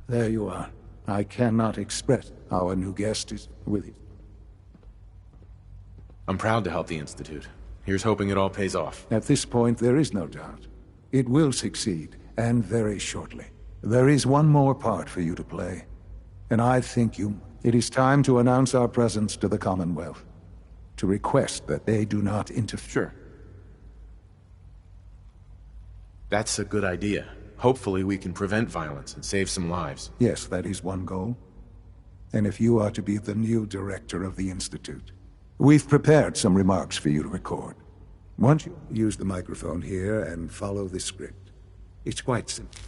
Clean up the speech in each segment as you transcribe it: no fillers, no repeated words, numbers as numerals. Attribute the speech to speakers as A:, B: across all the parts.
A: There you are. I cannot express our new guest is with you.
B: I'm proud to help the Institute. Here's hoping it all pays off.
A: At this point, there is no doubt. It will succeed, and very shortly. There is one more part for you to play, and I think it is time to announce our presence to the Commonwealth, to request that they do not interfere.
B: Sure. That's a good idea. Hopefully we can prevent violence and save some lives.
A: Yes, that is one goal. And if you are to be the new director of the Institute, we've prepared some remarks for you to record. Once you use the microphone here and follow the script. It's quite simple.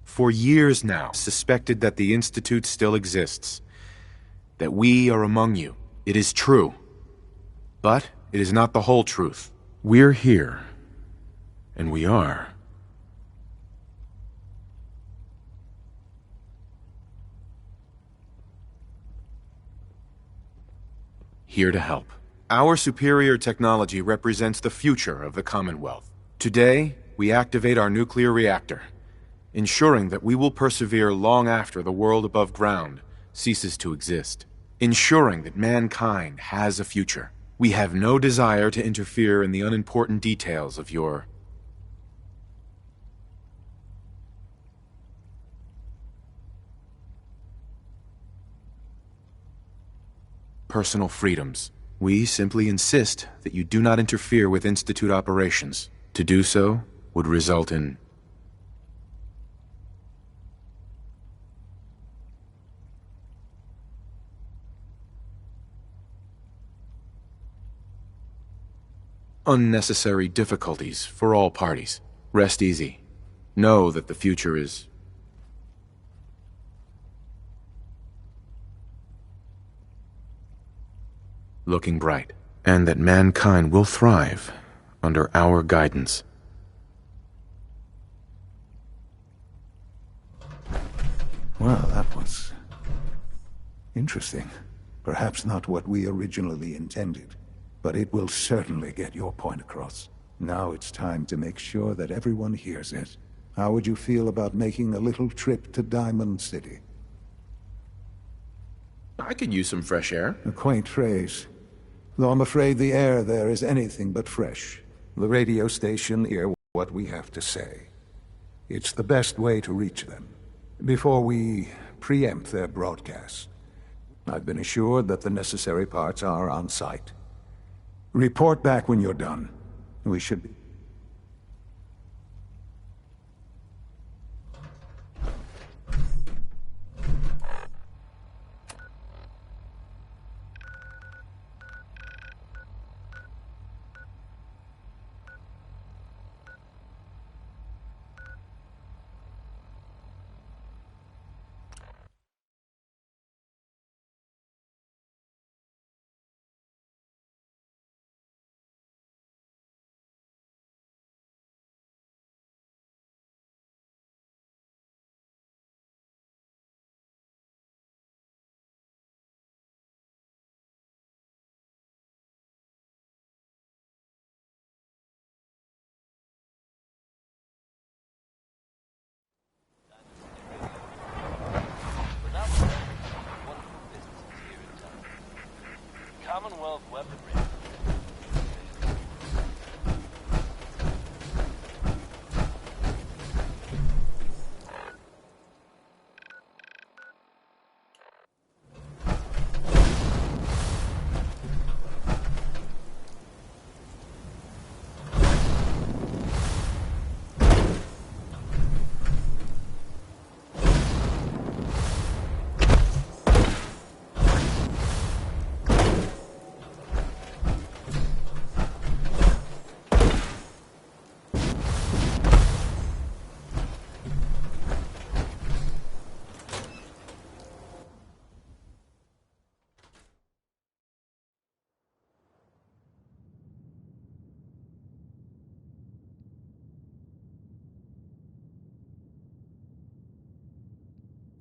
B: For years now, suspected that the Institute still exists. That we are among you. It is true. But it is not the whole truth. We're here. And we are. Here to help. Our superior technology represents the future of the Commonwealth. Today, we activate our nuclear reactor, ensuring that we will persevere long after the world above ground ceases to exist. Ensuring that mankind has a future. We have no desire to interfere in the unimportant details of your personal freedoms. We simply insist that you do not interfere with Institute operations. To do so would result in unnecessary difficulties for all parties. Rest easy. Know that the future is looking bright, and that mankind will thrive under our guidance.
A: Well, that was interesting. Perhaps not what we originally intended, but it will certainly get your point across. Now it's time to make sure that everyone hears it. How would you feel about making a little trip to Diamond City?
B: I could use some fresh air.
A: A quaint phrase, though I'm afraid the air there is anything but fresh. The radio station hear what we have to say. It's the best way to reach them, before we preempt their broadcast. I've been assured that the necessary parts are on site. Report back when you're done. We should be...
C: Commonwealth weaponry.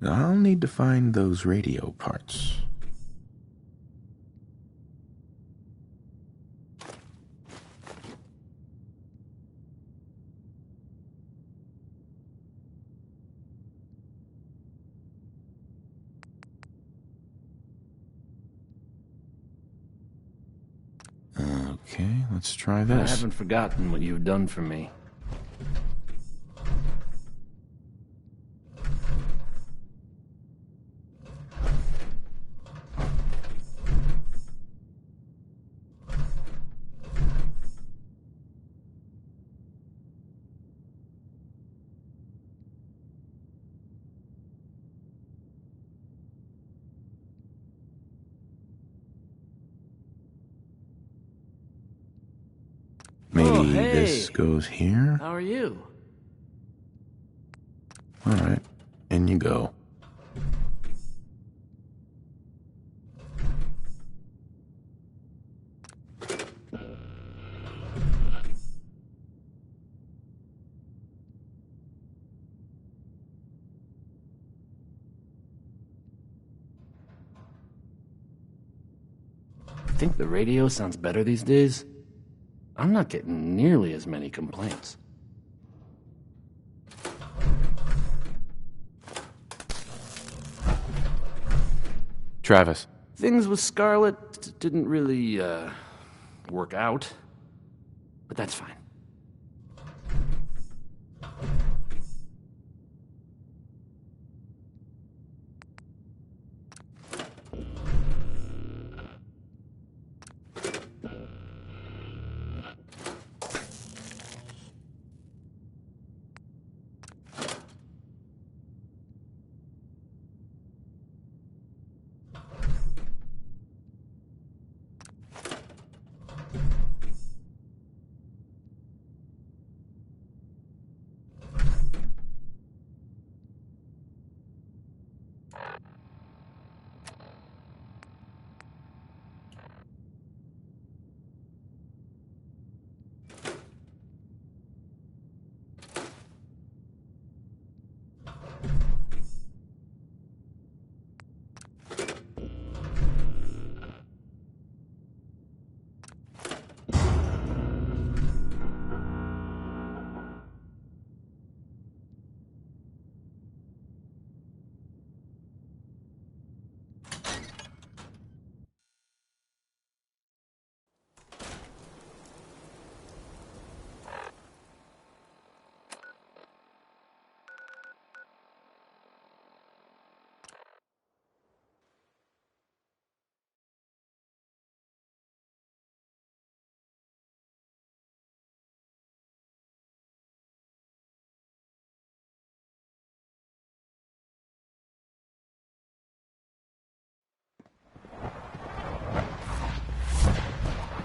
B: I'll need to find those radio parts. let's try
C: I
B: this.
C: haven't forgotten what you've done for me.
B: Maybe
C: Oh, hey.
B: this goes here?
C: How are you?
B: Alright, in you go.
C: Think the radio sounds better these days? I'm not getting nearly as many complaints.
B: Travis.
C: Things with Scarlet didn't really, work out. But that's fine.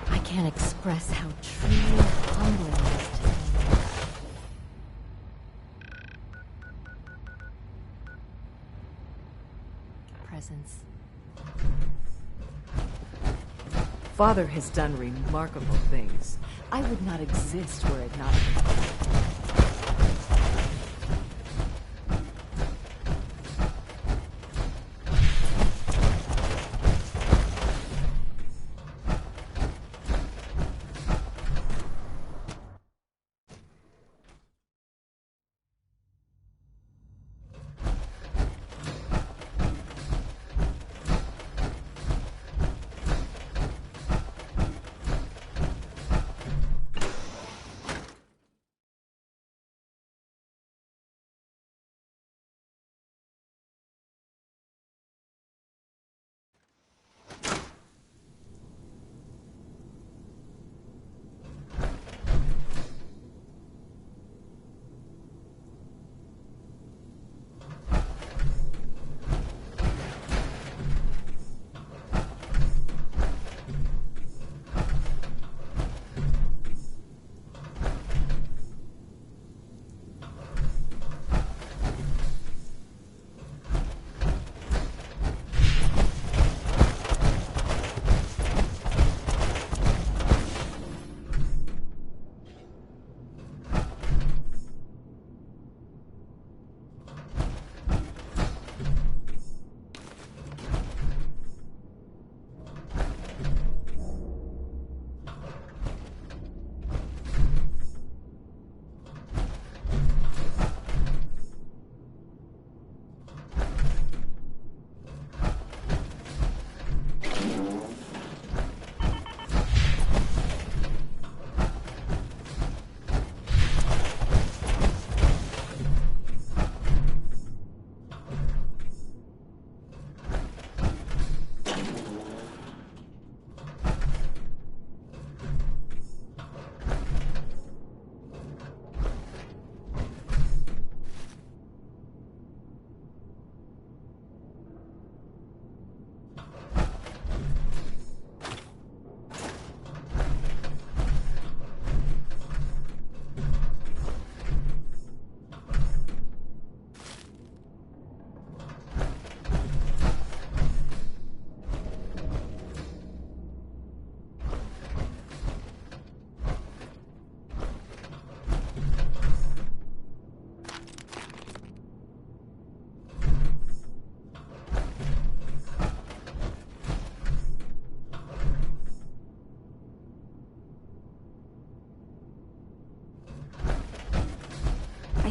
D: I can't express how truly humbling it is to me. Presence.
E: Father has done remarkable things. I would not exist were it not for him.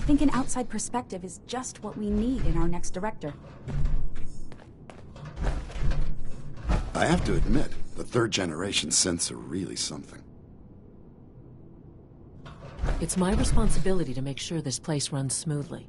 F: think an outside perspective is just what we need in our next director.
G: I have to admit, the third-generation synths are really something.
H: It's my responsibility to make sure this place runs smoothly.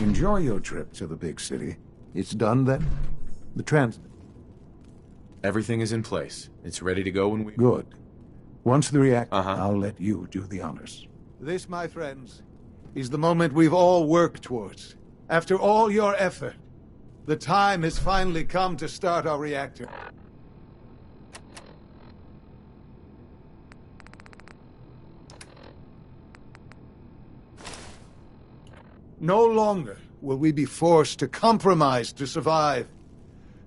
A: Enjoy your trip to the big city. It's done then? The
B: Everything is in place. It's ready to go when we...
A: Good. Once the reactor,
B: Uh-huh.
A: I'll let you do the honors. This, my friends, is the moment we've all worked towards. After all your effort, the time has finally come to start our reactor. No longer will we be forced to compromise to survive.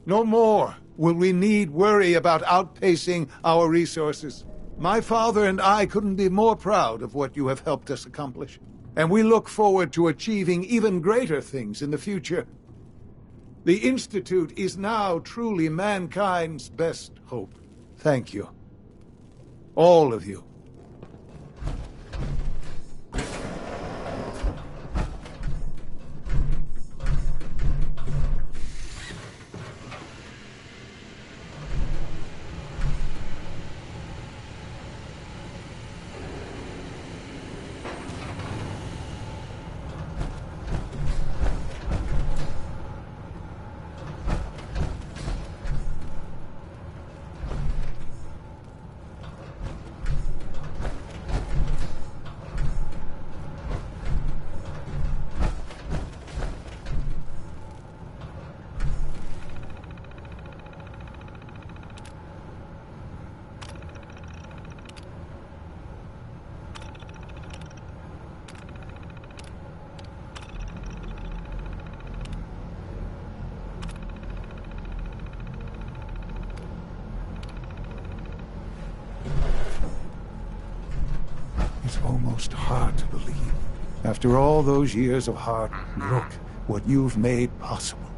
A: No more will we need worry about outpacing our resources. My father and I couldn't be more proud of what you have helped us accomplish. And we look forward to achieving even greater things in the future. The Institute is now truly mankind's best hope. Thank you. All of you. It's almost hard to believe. After all those years of hard work, what you've made possible.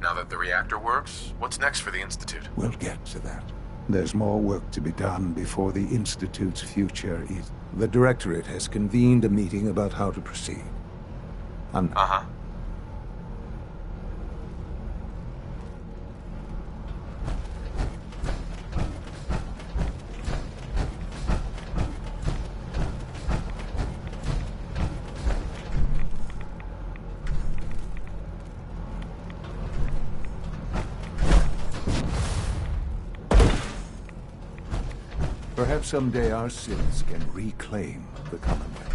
B: Now that the reactor works, what's next for the Institute?
A: We'll get to that. There's more work to be done before the Institute's future is... The Directorate has convened a meeting about how to proceed.
B: Uh-huh.
A: Perhaps someday our sins can reclaim the Commonwealth.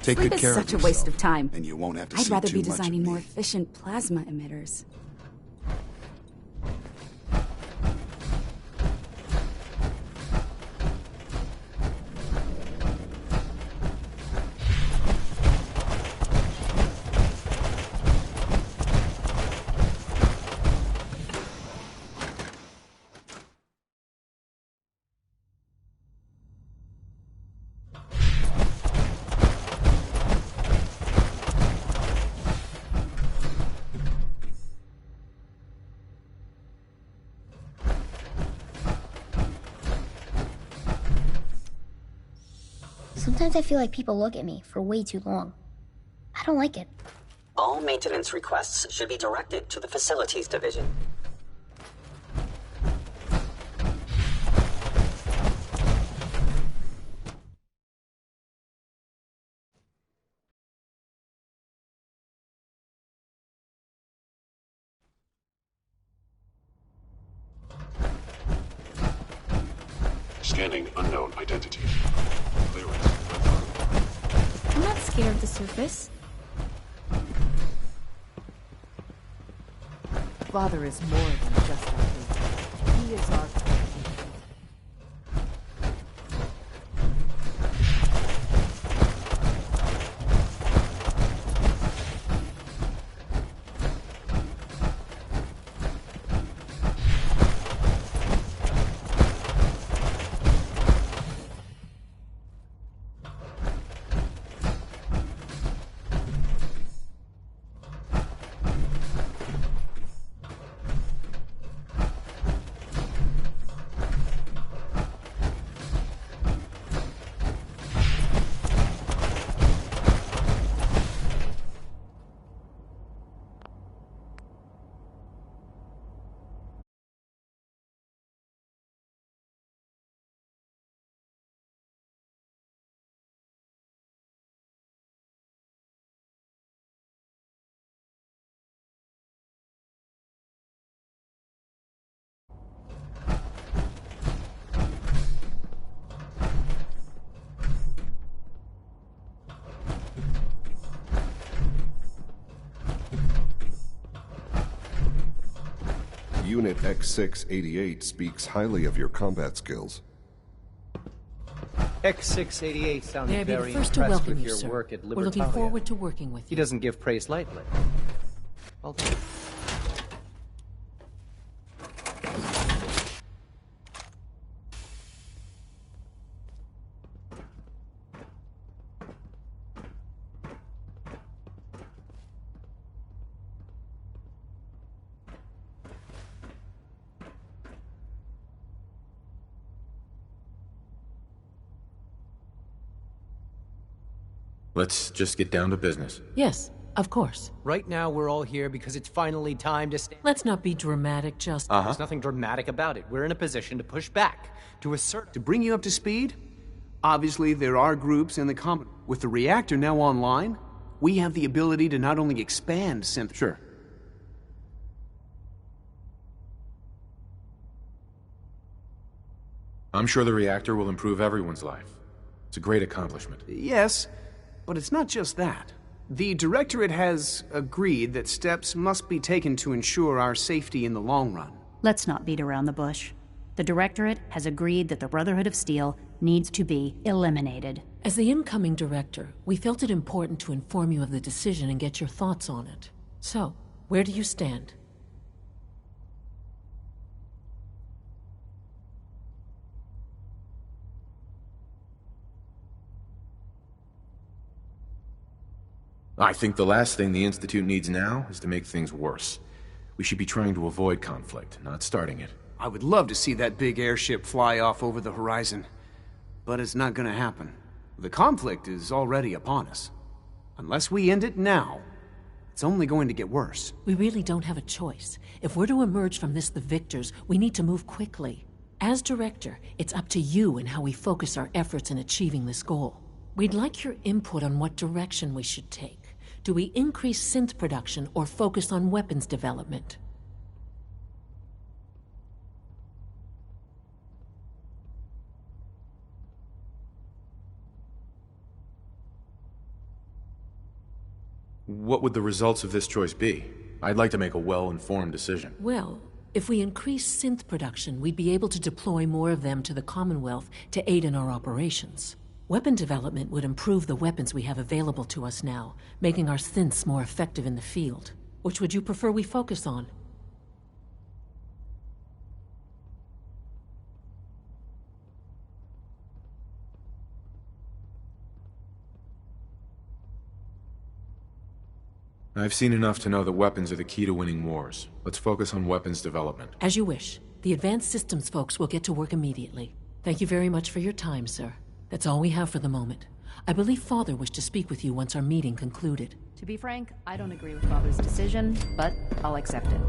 G: Take
F: Sleep
G: good
F: is
G: care
F: such
G: of
F: a waste
G: yourself,
F: of time.
G: and you won't have to
F: I'd
G: see
F: rather
G: too
F: be
G: much of
F: designing more
G: me.
F: efficient plasma emitters.
I: Sometimes I feel like people look at me for way too long. I don't like it.
J: All maintenance requests should be directed to the Facilities Division.
K: Scanning unknown identity. Clearance confirmed.
D: I'm not scared of the surface.
E: Father is more than just our leader. He is our king.
L: Unit X688 speaks highly of your combat skills.
M: X688 sounds
H: May I be the
M: very
H: first to
M: impressed
H: welcome
M: with
H: you,
M: your
H: sir.
M: work at Libertalia.
H: We're looking forward to working with you.
M: He doesn't give praise lightly. Well done.
B: Let's just get down to business.
H: Yes, of course.
M: Right now, we're all here because it's finally time to stand.
H: Let's not be dramatic, just...
M: There's nothing dramatic about it. We're in a position to push back, to assert...
N: To bring you up to speed, obviously there are groups in the With the reactor now online, we have the ability to not only expand synth...
B: Sure. I'm sure the reactor will improve everyone's life. It's a great accomplishment.
N: Yes, but it's not just that. The Directorate has agreed that steps must be taken to ensure our safety in the long run.
O: Let's not beat around the bush. The Directorate has agreed that the Brotherhood of Steel needs to be eliminated.
H: As the incoming director, we felt it important to inform you of the decision and get your thoughts on it. So, where do you stand?
B: I think the last thing the Institute needs now is to make things worse. We should be trying to avoid conflict, not starting it.
N: I would love to see that big airship fly off over the horizon, but it's not gonna happen. The conflict is already upon us. Unless we end it now, it's only going to get worse.
H: We really don't have a choice. If we're to emerge from this the victors, we need to move quickly. As director, it's up to you and how we focus our efforts in achieving this goal. We'd like your input on what direction we should take. Do we increase synth production or focus on weapons development?
B: What would the results of this choice be? I'd like to make a well-informed decision.
H: Well, if we increase synth production, we'd be able to deploy more of them to the Commonwealth to aid in our operations. Weapon development would improve the weapons we have available to us now, making our synths more effective in the field. Which would you prefer we focus on?
B: I've seen enough to know that weapons are the key to winning wars. Let's focus on weapons development.
H: As you wish. The Advanced Systems folks will get to work immediately. Thank you very much for your time, sir. That's all we have for the moment. I believe Father wished to speak with you once our meeting concluded.
O: To be frank, I don't agree with Father's decision, but I'll accept it.